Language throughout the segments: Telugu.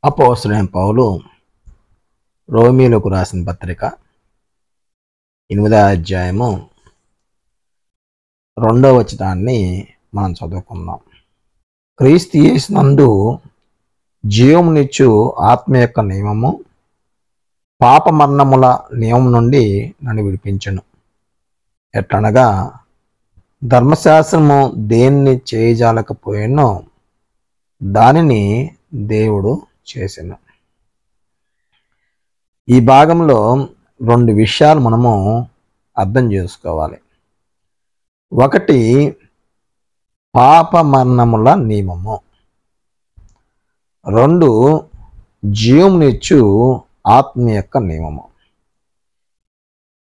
అపోస్తలుడైన పౌలు రోమీయులకు రాసిన పత్రిక 8వ అధ్యాయము 2వ వచనాన్ని మనం చదువుకుందాం. క్రీస్తు యేసునందు జీవమునిచ్చు ఆత్మ యొక్క నియమము పాప మరణముల నియమం నుండి నన్ను విడిపించెను. ఎట్లనగా ధర్మశాస్త్రము దేన్ని చేయజాలకపోయినో దానిని దేవుడు చేసెను. ఈ భాగంలో 2 విషయాలు మనము అర్థం చేసుకోవాలి. ఒకటి, పాప మరణముల నియమము. 2, జీవమునిచ్చు ఆత్మ యొక్క నియమము.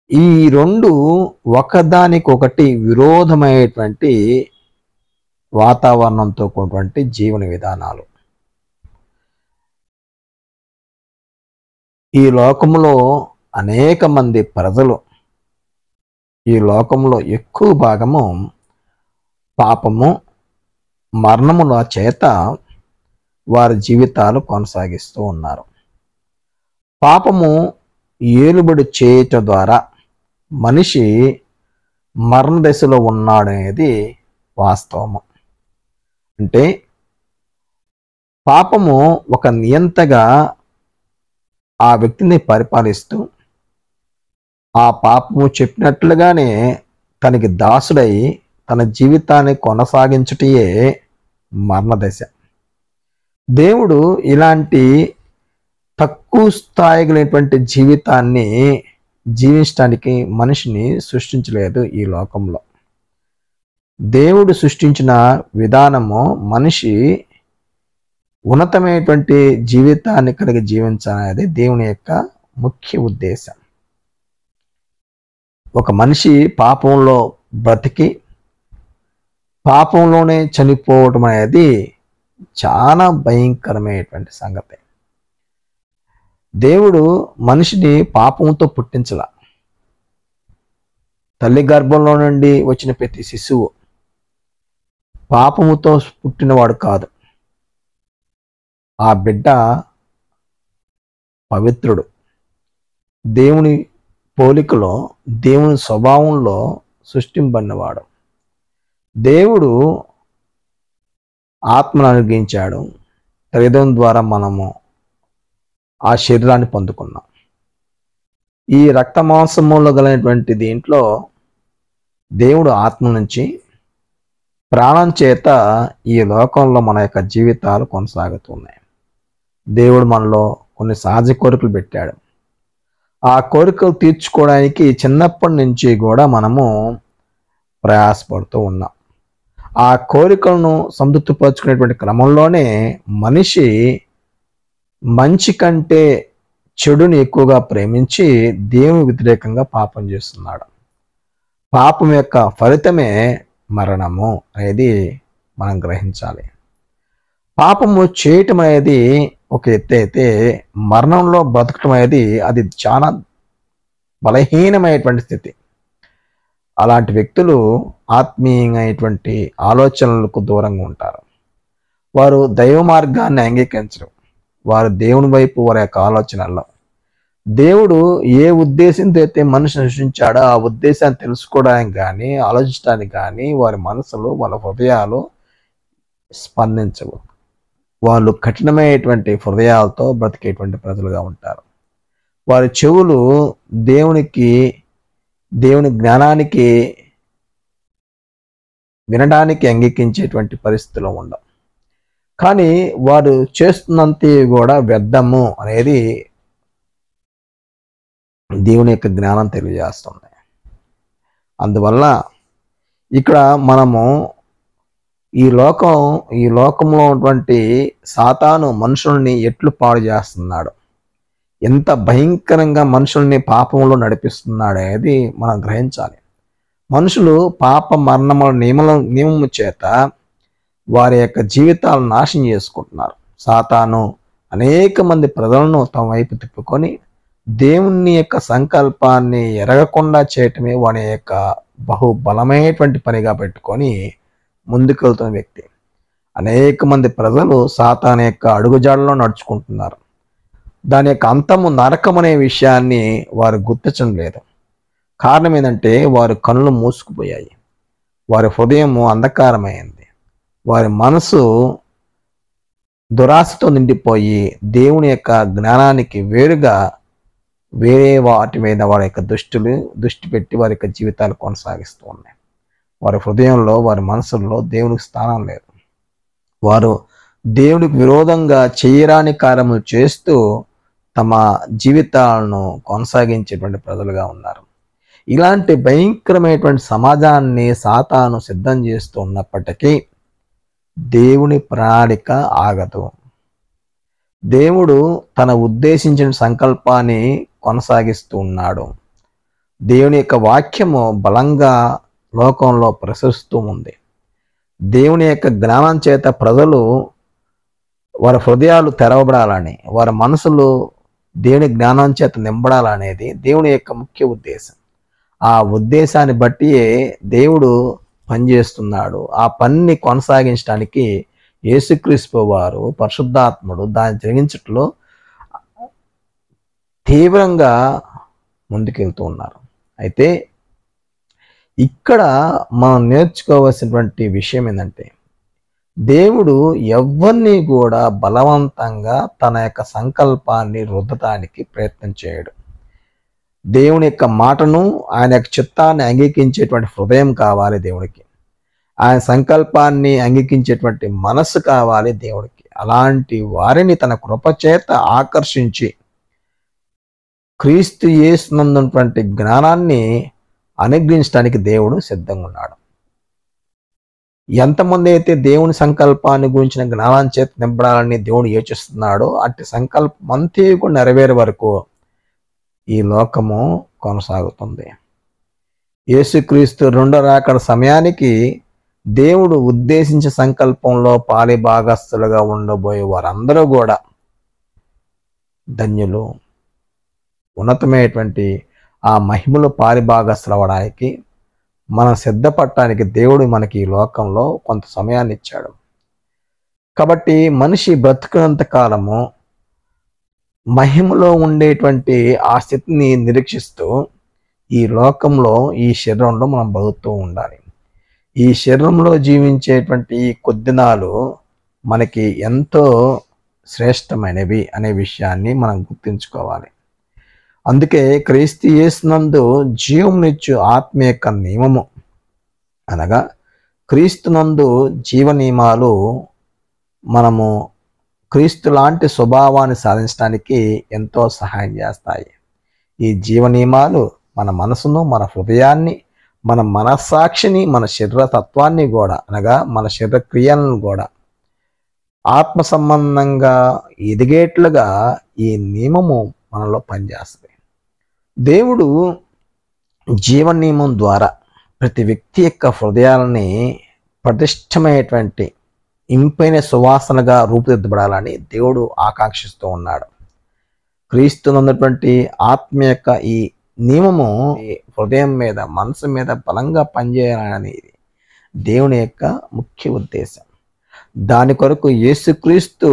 ఈ 2 ఒకదానికొకటి విరోధమైనటువంటి వాతావరణంతో కూడినటువంటి జీవన విధానాలు. ఈ లోకంలో అనేక మంది ప్రజలు, ఈ లోకంలో ఎక్కువ భాగము పాపము మరణముల చేత వారి జీవితాలు కొనసాగిస్తూ ఉన్నారు. పాపము ఏలుబడి చేయటం ద్వారా మనిషి మరణ దశలో ఉన్నాడనేది వాస్తవము. అంటే పాపము ఒక నియంతగా ఆ వ్యక్తిని పరిపాలిస్తూ ఆ పాపము చెప్పినట్లుగానే తనకి దాసుడై తన జీవితాన్ని కొనసాగించుటయే మరణదశ. దేవుడు ఇలాంటి తక్కువ స్థాయిగలైనటువంటి జీవితాన్ని జీవించడానికి మనిషిని సృష్టించలేదు. ఈ లోకంలో దేవుడు సృష్టించిన విధానము మనిషి ఉన్నతమైనటువంటి జీవితాన్ని కలిగి జీవించాలనేది దేవుని యొక్క ముఖ్య ఉద్దేశం. ఒక మనిషి పాపంలో బ్రతికి పాపంలోనే చనిపోవటం అనేది చాలా భయంకరమైనటువంటి సంగతి. దేవుడు మనిషిని పాపంతో పుట్టించలా. తల్లి గర్భంలో నుండి వచ్చిన ప్రతి శిశువు పాపముతో పుట్టినవాడు కాదు. ఆ బిడ్డ పవిత్రుడు, దేవుని పోలికలో దేవుని స్వభావంలో సృష్టింపబడినవాడు. దేవుడు ఆత్మను అనుగ్రహించాడు. తల్లిదండ్రుల ద్వారా మనము ఆ శరీరాన్ని పొందుకున్నాం. ఈ రక్త మాంసములో కలిగినటువంటి దీంట్లో దేవుడు ఆత్మ నుంచి ప్రాణం చేత ఈ లోకంలో మన యొక్క జీవితాలు కొనసాగుతున్నాయి. దేవుడు మనలో కొన్ని సహజ కోరికలు పెట్టాడు. ఆ కోరికలు తీర్చుకోవడానికి చిన్నప్పటి నుంచి కూడా మనము ప్రయాసపడుతూ ఉన్నాం. ఆ కోరికలను సంతృప్తిపరుచుకునేటువంటి క్రమంలోనే మనిషి మంచి కంటే చెడుని ఎక్కువగా ప్రేమించి దేవుని వ్యతిరేకంగా పాపం చేస్తున్నాడు. పాపం యొక్క ఫలితమే మరణము అనేది మనం గ్రహించాలి. పాపము చేయటం అనేది ఒక ఎత్తు అయితే, మరణంలో బ్రతకటం అనేది అది చాలా బలహీనమైనటువంటి స్థితి. అలాంటి వ్యక్తులు ఆత్మీయమైనటువంటి ఆలోచనలకు దూరంగా ఉంటారు. వారు దైవ మార్గాన్ని అంగీకరించరు. వారు దేవుని వైపు వారి యొక్క ఆలోచనల్లో, దేవుడు ఏ ఉద్దేశంతో అయితే మనిషిని సృష్టించాడో ఆ ఉద్దేశాన్ని తెలుసుకోవడానికి కానీ ఆలోచించడానికి కానీ వారి మనసులు వాళ్ళ హృదయాలు స్పందించవు. వాళ్ళు కఠినమైనటువంటి హృదయాలతో బ్రతికేటువంటి ప్రజలుగా ఉంటారు. వారి చెవులు దేవుని జ్ఞానానికి వినడానికి అంగీకరించేటువంటి పరిస్థితిలో ఉండవు. కానీ వారు చేస్తున్నంత కూడా వ్యర్థము అనేది దేవుని యొక్క జ్ఞానం తెలియజేస్తుంది. అందువల్ల ఇక్కడ మనము ఈ లోకంలో ఉన్నటువంటి సాతాను మనుషుల్ని ఎట్లు పాడు చేస్తున్నాడు, ఎంత భయంకరంగా మనుషుల్ని పాపంలో నడిపిస్తున్నాడు అనేది మనం గ్రహించాలి. మనుషులు పాప మరణముల నియమము చేత వారి యొక్క జీవితాలను నాశనం చేసుకుంటున్నారు. సాతాను అనేక మంది ప్రజలను తమ వైపు తిప్పుకొని దేవుని యొక్క సంకల్పాన్ని ఎరగకుండా చేయటమే వాని యొక్క బహుబలమైనటువంటి పనిగా పెట్టుకొని ముందుకు వెళ్తున్న వ్యక్తి. అనేక మంది ప్రజలు సాతాను యొక్క అడుగుజాడలో నడుచుకుంటున్నారు. దాని యొక్క అంతము నరకం అనే విషయాన్ని వారు గుర్తించడం లేదు. కారణం ఏంటంటే వారి కళ్ళు మూసుకుపోయాయి, వారి హృదయము అంధకారమైంది, వారి మనసు దురాశతో నిండిపోయి దేవుని యొక్క జ్ఞానానికి వేరుగా వేరే వాటి మీద వారి యొక్క దృష్టి పెట్టి వారి యొక్క జీవితాలు కొనసాగిస్తూ ఉన్నాయి. వారి హృదయంలో, వారి మనసుల్లో దేవునికి స్థానం లేదు. వారు దేవునికి విరోధంగా చేయరాని కార్యములు చేస్తూ తమ జీవితాలను కొనసాగించేటువంటి ప్రజలుగా ఉన్నారు. ఇలాంటి భయంకరమైనటువంటి సమాజాన్ని సాతాను సిద్ధం చేస్తూ ఉన్నప్పటికీ దేవుని ప్రణాళిక ఆగదు. దేవుడు తన ఉద్దేశించిన సంకల్పాన్ని కొనసాగిస్తూ ఉన్నాడు. దేవుని యొక్క వాక్యము బలంగా లోకంలో ప్రసరిస్తూ ఉంది. దేవుని యొక్క జ్ఞానం చేత ప్రజలు వారి హృదయాలు తెరవబడాలని, వారి మనసులు దేవుని జ్ఞానం చేత నింపడాలనేది దేవుని యొక్క ముఖ్య ఉద్దేశం. ఆ ఉద్దేశాన్ని బట్టియే దేవుడు పనిచేస్తున్నాడు. ఆ పనిని కొనసాగించడానికి యేసుక్రీస్తు వారు, పరిశుద్ధాత్ముడు దాన్ని జరిగించట్లో తీవ్రంగా ముందుకెళ్తూ ఉన్నారు. అయితే ఇక్కడ మనం నేర్చుకోవాల్సినటువంటి విషయం ఏంటంటే, దేవుడు ఎవరిని కూడా బలవంతంగా తన యొక్క సంకల్పాన్ని రుద్దటానికి ప్రయత్నం చేయడు. దేవుని యొక్క మాటను, ఆయన యొక్క చిత్తాన్ని అంగీకరించేటువంటి హృదయం కావాలి దేవుడికి. ఆయన సంకల్పాన్ని అంగీకరించేటువంటి మనస్సు కావాలి దేవుడికి. అలాంటి వారిని తన కృపచేత ఆకర్షించి క్రీస్తు యేసునందున్నటువంటి జ్ఞానాన్ని అనుగ్రహించడానికి దేవుడు సిద్ధంగా ఉన్నాడు. ఎంతమంది అయితే దేవుని సంకల్పాన్ని గురించిన జ్ఞానాన్ని చేత నింపడాలని దేవుడు యోచిస్తున్నాడో, అట్టి సంకల్పం అంతే కూడా నెరవేరే వరకు ఈ లోకము కొనసాగుతుంది. యేసుక్రీస్తు రెండో రాకడ సమయానికి దేవుడు ఉద్దేశించిన సంకల్పంలో పాలి భాగస్థులుగా ఉండబోయే వారందరూ కూడా ధన్యులు. ఉన్నతమైనటువంటి ఆ మహిమలో పాలిభాగస్థులు అవ్వడానికి, మనం సిద్ధపడటానికి దేవుడు మనకి ఈ లోకంలో కొంత సమయాన్ని ఇచ్చాడు. కాబట్టి మనిషి బ్రతుకున్నంత కాలము మహిమలో ఉండేటువంటి ఆ స్థితిని నిరీక్షిస్తూ ఈ లోకంలో, ఈ శరీరంలో మనం బతుకుతూ ఉండాలి. ఈ శరీరంలో జీవించేటువంటి ఈ కొద్ది నాలు మనకి ఎంతో శ్రేష్టమైనవి అనే విషయాన్ని మనం గుర్తుంచుకోవాలి. అందుకే క్రీస్తు యేసునందు జీవమునిచ్చు ఆత్మ యొక్క నియమము అనగా క్రీస్తునందు జీవ నియమాలు మనము క్రీస్తు లాంటి స్వభావాన్ని సాధించడానికి ఎంతో సహాయం చేస్తాయి. ఈ జీవ నియమాలు మన మనసును, మన హృదయాన్ని, మన మనస్సాక్షిని, మన శరీర తత్వాన్ని కూడా అనగా మన శరీర క్రియలను కూడా ఆత్మ సంబంధంగా ఎదిగేట్లుగా ఈ నియమము మనలో పనిచేస్తుంది. దేవుడు జీవ నియమం ద్వారా ప్రతి వ్యక్తి యొక్క హృదయాలని ప్రతిష్టమైనటువంటి ఇంపైన సువాసనగా రూపుదిద్దబడాలని దేవుడు ఆకాంక్షిస్తూ ఉన్నాడు. క్రీస్తునున్నటువంటి ఆత్మ యొక్క ఈ నియమము హృదయం మీద, మనసు మీద బలంగా పనిచేయాలనేది దేవుని యొక్క ముఖ్య ఉద్దేశం. దాని కొరకు యేసుక్రీస్తు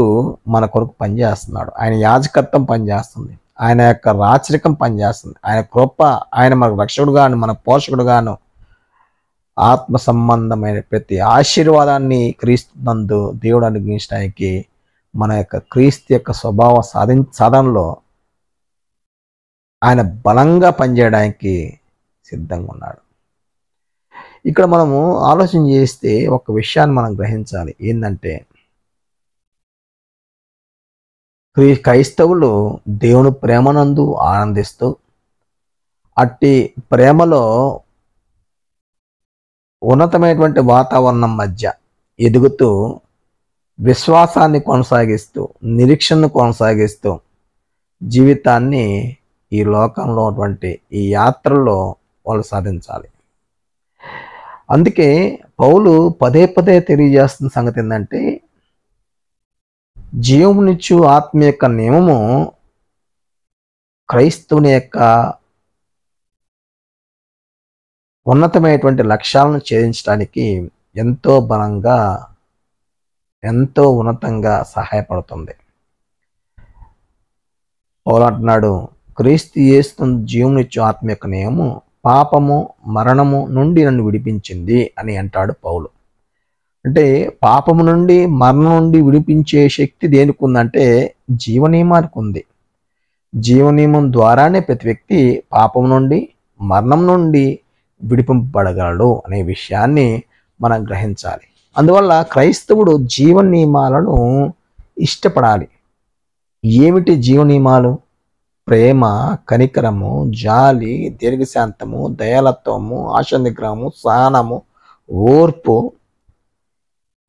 మన కొరకు పనిచేస్తున్నాడు. ఆయన యాజకత్వం పనిచేస్తుంది, ఆయన యొక్క రాచరికం పనిచేస్తుంది, ఆయన కృప, ఆయన మనకు రక్షకుడుగాను, మన పోషకుడుగాను ఆత్మ సంబంధమైన ప్రతి ఆశీర్వాదాన్ని క్రీస్తునందు దేవుడు అనుగ్రహించడానికి మన యొక్క క్రీస్తు యొక్క స్వభావ సాధనలో ఆయన బలంగా పనిచేయడానికి సిద్ధంగా ఉన్నాడు. ఇక్కడ మనము ఆలోచన చేస్తే ఒక విషయాన్ని మనం గ్రహించాలి. ఏంటంటే క్రైస్తవులు దేవుని ప్రేమనందు ఆనందిస్తూ అట్టి ప్రేమలో ఉన్నతమైనటువంటి వాతావరణం మధ్య ఎదుగుతూ విశ్వాసాన్ని కొనసాగిస్తూ నిరీక్షణను కొనసాగిస్తూ జీవితాన్ని ఈ లోకంలో ఉన్నటువంటి ఈ యాత్రలో వాళ్ళు సాధించాలి. అందుకే పౌలు పదే పదే తెలియజేస్తున్న సంగతి ఏంటంటే, జీవమునిచ్చు ఆత్మ యొక్క నియమము క్రైస్తవుని యొక్క ఉన్నతమైనటువంటి లక్ష్యాలను ఛేదించడానికి ఎంతో బలంగా ఎంతో ఉన్నతంగా సహాయపడుతుంది. పౌలు అంటున్నాడు, క్రీస్తు యేసు జీవమునిచ్చు ఆత్మ యొక్క నియమం పాపము మరణము నుండి నన్ను విడిపించింది అని అంటాడు పౌలు. అంటే పాపము నుండి మరణం నుండి విడిపించే శక్తి దేనికి ఉందంటే జీవనియమానికి ఉంది. జీవనియమం ద్వారానే ప్రతి వ్యక్తి పాపం నుండి మరణం నుండి విడిపింపబడగలడు అనే విషయాన్ని మనం గ్రహించాలి. అందువల్ల క్రైస్తవుడు జీవ నియమాలను ఇష్టపడాలి. ఏమిటి జీవ నియమాలు? ప్రేమ, కనికరము, జాలి, దీర్ఘశాంతము, దయాలత్వము, ఆశ నిగ్రహము, సహనము, ఓర్పు,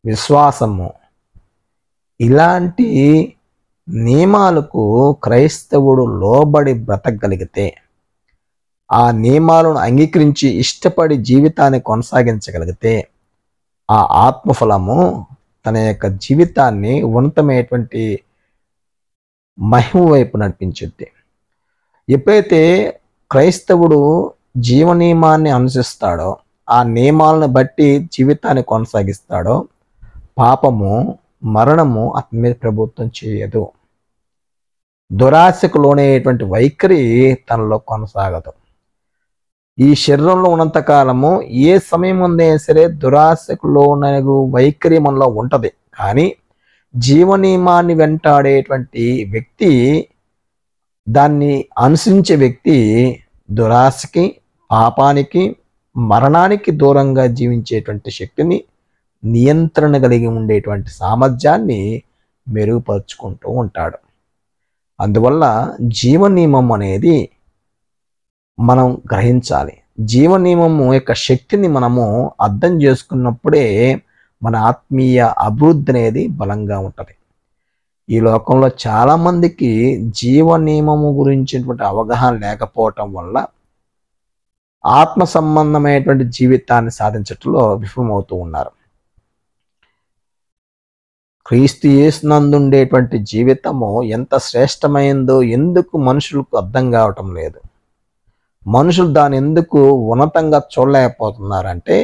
విశ్వాసము, ఇలాంటి నియమాలకు క్రైస్తవుడు లోబడి బ్రతకగలిగితే, ఆ నియమాలను అంగీకరించి ఇష్టపడి జీవితాన్ని కొనసాగించగలిగితే, ఆ ఆత్మఫలము తన యొక్క జీవితాన్ని ఉన్నతమైనటువంటి మహిమ వైపు నడిపించుద్ది. ఎప్పుడైతే క్రైస్తవుడు జీవ నియమాన్ని అనుసరిస్తాడో, ఆ నియమాలను బట్టి జీవితాన్ని కొనసాగిస్తాడో, పాపము మరణము అతని మీద ప్రభుత్వం చేయదు. దురాశకు లోనయ్యేటువంటి వైఖరి తనలో కొనసాగదు. ఈ శరీరంలో ఉన్నంతకాలము ఏ సమయం ఉందే సరే దురాశకు లోనగు వైఖరి మనలో ఉంటుంది. కానీ జీవ నియమాన్ని వెంటాడేటువంటి వ్యక్తి, దాన్ని అనుసరించే వ్యక్తి దురాశకి, పాపానికి, మరణానికి దూరంగా జీవించేటువంటి శక్తిని, నియంత్రణ కలిగి ఉండేటువంటి సామర్థ్యాన్ని మెరుగుపరుచుకుంటూ ఉంటాడు. అందువల్ల జీవ నియమం అనేది మనం గ్రహించాలి. జీవ నియమము యొక్క శక్తిని మనము అర్థం చేసుకున్నప్పుడే మన ఆత్మీయ అభివృద్ధి అనేది బలంగా ఉంటుంది. ఈ లోకంలో చాలామందికి జీవ నియమము గురించినటువంటి అవగాహన లేకపోవటం వల్ల ఆత్మ సంబంధమైనటువంటి జీవితాన్ని సాధించటంలో విఫలమవుతూ ఉన్నారు. క్రీస్తు యేసునందు ఉండేటువంటి జీవితము ఎంత శ్రేష్టమైందో ఎందుకు మనుషులకు అర్థం కావటం లేదు. మనుషులు దాన్ని ఎందుకు ఉన్నతంగా చూడలేకపోతున్నారంటే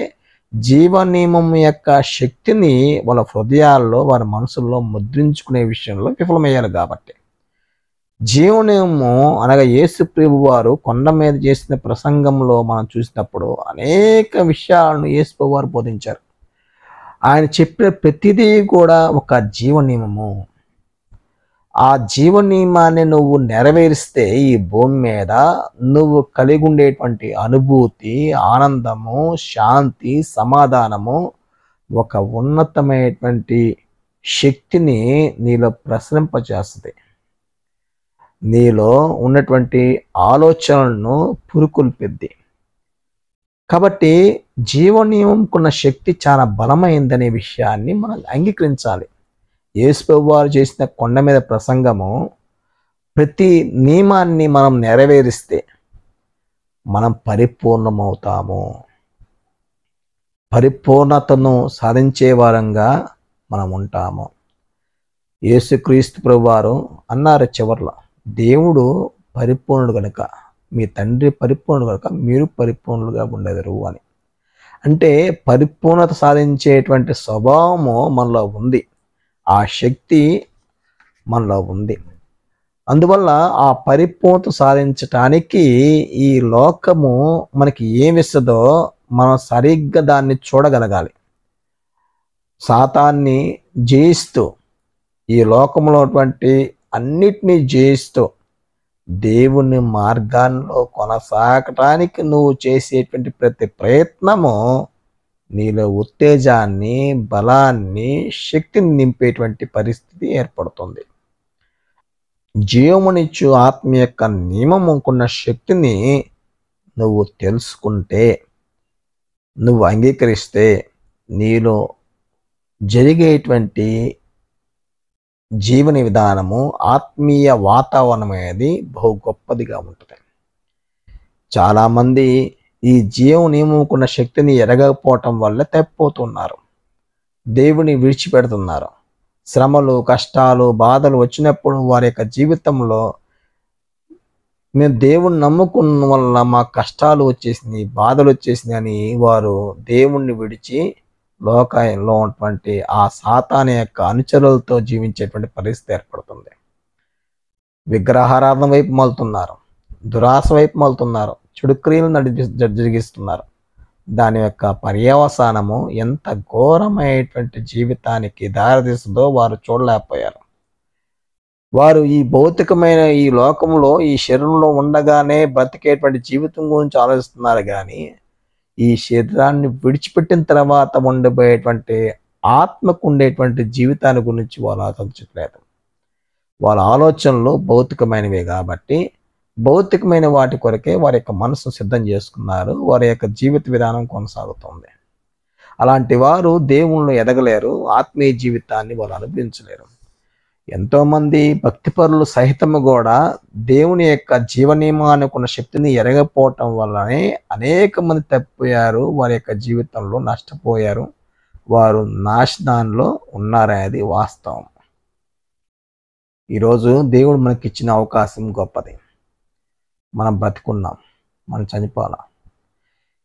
జీవ నియమం యొక్క శక్తిని వాళ్ళ హృదయాల్లో, వారి మనసుల్లో ముద్రించుకునే విషయంలో విఫలమయ్యారు. కాబట్టి జీవనియమము అనగా యేసు ప్రభు వారు కొండ మీద చేసిన ప్రసంగంలో మనం చూసినప్పుడు అనేక విషయాలను యేసు ప్రభు వారు బోధించారు. ఆయన చెప్పిన ప్రతిదీ కూడా ఒక జీవ నియమము. ఆ జీవ నియమాన్ని నువ్వు నెరవేరిస్తే ఈ భూమి మీద నువ్వు కలిగి ఉండేటువంటి అనుభూతి, ఆనందము, శాంతి, సమాధానము, ఒక ఉన్నతమైనటువంటి శక్తిని నీలో ప్రసరింపజేస్తుంది. నీలో ఉన్నటువంటి ఆలోచనలను పురుకొల్పిద్ది. కాబట్టి జీవ నియమంకున్న శక్తి చాలా బలమైందనే విషయాన్ని మనం అంగీకరించాలి. యేసు ప్రభువు వారు చేసిన కొండ మీద ప్రసంగము, ప్రతి నియమాన్ని మనం నెరవేరిస్తే మనం పరిపూర్ణమవుతాము. పరిపూర్ణతను సాధించే వారంగా మనం ఉంటాము. యేసుక్రీస్తు ప్రభు వారు అన్నారు చివర్లో, దేవుడు పరిపూర్ణుడు కనుక, మీ తండ్రి పరిపూర్ణుడు కనుక మీరు పరిపూర్ణులుగా ఉండెదరు అని. అంటే పరిపూర్ణత సాధించేటువంటి స్వభావము మనలో ఉంది. ఆ శక్తి మనలో ఉంది. అందువల్ల ఆ పరిపూర్ణత సాధించటానికి ఈ లోకము మనకి ఏమిస్తుందో మనం సరిగ్గా దాన్ని చూడగలగాలి. సాతాన్ని జయిస్తూ, ఈ లోకంలో అన్నిటినీ జయిస్తూ దేవుని మార్గాల్లో కొనసాగటానికి నువ్వు చేసేటువంటి ప్రతి ప్రయత్నము నీలో ఉత్తేజాన్ని, బలాన్ని, శక్తిని నింపేటువంటి పరిస్థితి ఏర్పడుతుంది. జీవమునిచ్చు ఆత్మ యొక్క నియమముకున్న శక్తిని నువ్వు తెలుసుకుంటే, నువ్వు అంగీకరిస్తే, నీలో జరిగేటువంటి జీవన విధానము, ఆత్మీయ వాతావరణం అనేది బహు గొప్పదిగా ఉంటుంది. చాలామంది ఈ జీవ నియమముకున్న శక్తిని ఎరగకపోవటం వల్ల తప్పిపోతున్నారు. దేవుని విడిచిపెడుతున్నారు. శ్రమలు, కష్టాలు, బాధలు వచ్చినప్పుడు వారి యొక్క జీవితంలో మేము దేవుణ్ణి నమ్ముకున్న వల్ల మాకు కష్టాలు వచ్చేసినాయి, బాధలు వచ్చేసినాయి అని వారు దేవుణ్ణి విడిచి లోకంలో ఉన్నటువంటి ఆ సాతాను యొక్క అనుచరులతో జీవించేటువంటి పరిస్థితి ఏర్పడుతుంది. విగ్రహారాధన వైపు మళ్తున్నారు, దురాశ వైపు మళ్తున్నారు, చెడు క్రియలు జరిగిస్తున్నారు. దాని యొక్క పర్యవసానము ఎంత ఘోరమైనటువంటి జీవితానికి దారితీస్తుందో వారు చూడలేకపోయారు. వారు ఈ భౌతికమైన ఈ లోకంలో ఈ శరీరంలో ఉండగానే బ్రతికేటువంటి జీవితం గురించి ఆలోచిస్తున్నారు కానీ ఈ శరీరాన్ని విడిచిపెట్టిన తర్వాత ఉండబోయేటువంటి ఆత్మకు ఉండేటువంటి జీవితాన్ని గురించి వాళ్ళు ఆలోచించలేదు. వాళ్ళ ఆలోచనలు భౌతికమైనవే కాబట్టి భౌతికమైన వాటి కొరకే వారి యొక్క మనసు సిద్ధం చేసుకున్నారు. వారి యొక్క జీవిత విధానం కొనసాగుతుంది. అలాంటి వారు దేవుళ్ళు ఎదగలేరు, ఆత్మీయ జీవితాన్ని వారు అనుభవించలేరు. ఎంతోమంది భక్తిపరులు సహితము కూడా దేవుని యొక్క జీవనియమానికి ఉన్న శక్తిని ఎరగపోవటం వల్లనే అనేక మంది తప్పిపోయారు, వారి యొక్క జీవితంలో నష్టపోయారు, వారు నాశనాల్లో ఉన్నారనేది వాస్తవం. ఈరోజు దేవుడు మనకి ఇచ్చిన అవకాశం గొప్పది. మనం బ్రతికున్నాం, మనం చనిపోవాలా.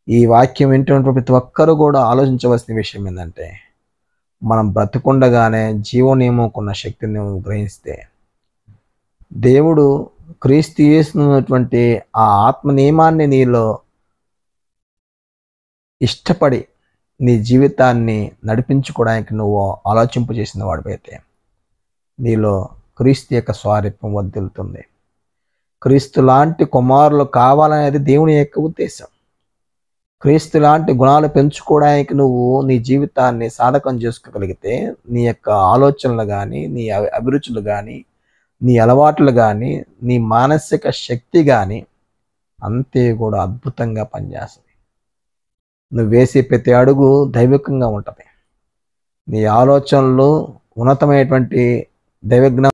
ఈ వాక్యం వింటున్నటువంటి ప్రతి ఒక్కరూ కూడా ఆలోచించవలసిన విషయం ఏంటంటే, మనం బ్రతికుండగానే జీవనియమకున్న శక్తిని గ్రహిస్తే దేవుడు క్రీస్తు యేసునటువంటి ఆ ఆత్మ నియమాన్ని నీలో ఇష్టపడి నీ జీవితాన్ని నడిపించుకోవడానికి నువ్వు ఆలోచింపు చేసిన వాడివైతే నీలో క్రీస్తు యొక్క స్వారూప్యం వర్ధిల్లుతుంది. క్రీస్తు లాంటి కుమారులు కావాలనేది దేవుని యొక్క ఉద్దేశం. క్రీస్తు లాంటి గుణాలు పెంచుకోవడానికి నువ్వు నీ జీవితాన్ని సాధకం చేసుకోగలిగితే నీ యొక్క ఆలోచనలు కానీ, నీ అభిరుచులు కానీ, నీ అలవాట్లు కానీ, నీ మానసిక శక్తి కానీ అంతే కూడా అద్భుతంగా పనిచేస్తుంది. నువ్వు వేసే ప్రతి అడుగు దైవికంగా ఉంటుంది. నీ ఆలోచనలు ఉన్నతమైనటువంటి దైవజ్ఞానం